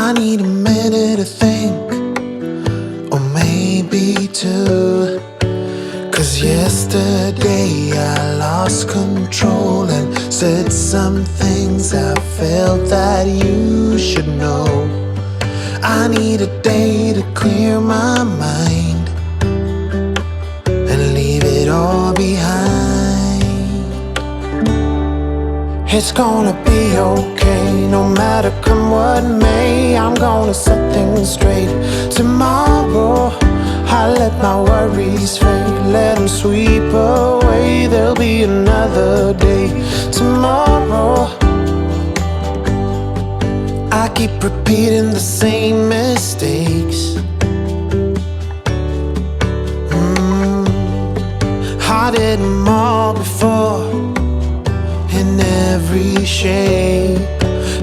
I need a minute to think, or maybe two. 'Cause yesterday I lost control and said some things I felt that you should know. I need a day to clear my mind and leave it all behind. It's gonna be okay, no matter come what may. I'm gonna set things straight tomorrow. I let my worries fade, let them sweep away. There'll be another day tomorrow. I keep repeating the same mistakes. I did them all before, in every shape.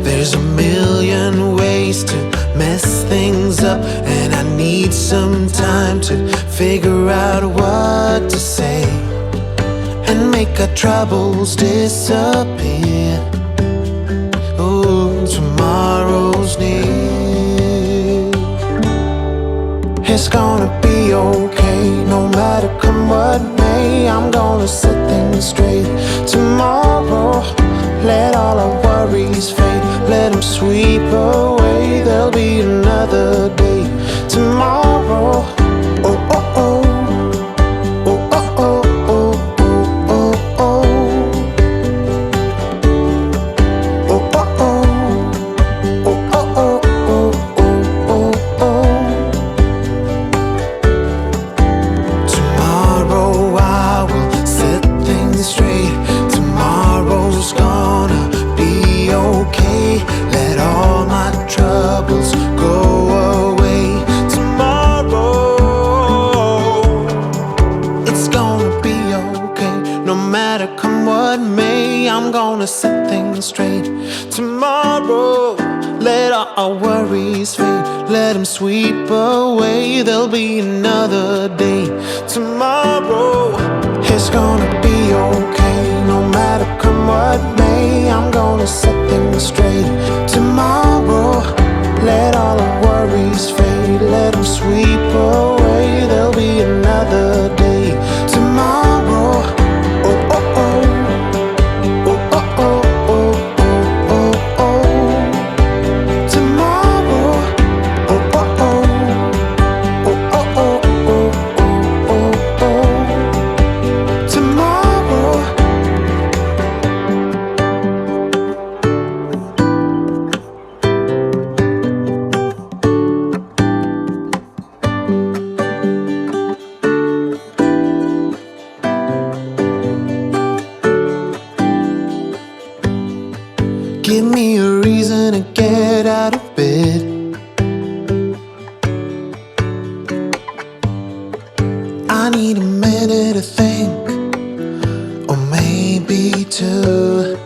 There's a million ways to mess things up, and I need some time to figure out what to say and make our troubles disappear. Oh, tomorrow's near. It's gonna be okay, no matter come what may. I'm gonna set things straight tomorrow. Let all our worries fade, let them sweep away. There'll be another day tomorrow. Oh, oh, oh. Oh, oh, oh, oh, oh, oh, oh. Oh, oh, oh. Oh, oh, oh, oh, oh, oh, oh. Tomorrow I will set things straight. Tomorrow's gonna be okay. Let all my troubles go away. Tomorrow it's gonna be okay, no matter come what may. I'm gonna set things straight tomorrow. Let all our worries fade, let them sweep away. There'll be another day tomorrow. It's gonna be okay, no matter come what may. I'm gonna set things straight tomorrow. Let all the worries fade, let them sweep away. There'll be another day tomorrow. Oh, oh, oh. Oh, oh, oh, oh, oh, oh, oh. Tomorrow. Oh, oh, oh. Oh, oh, oh, oh, oh, oh, oh. Tomorrow. Give me a reason to get out of bed. I need a minute to think, or maybe two.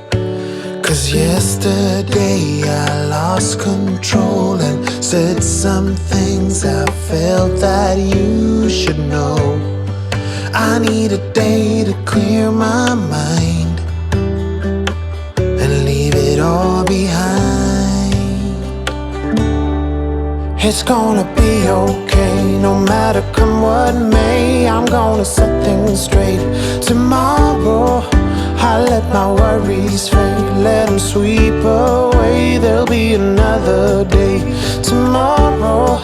'Cause yesterday I lost control and said some things I felt that you should know. I need a day to clear my mind and leave it all behind. It's gonna be okay, no matter come what may. I'm gonna set things straight tomorrow. I let my worries fade, let them sweep away. There'll be another day tomorrow.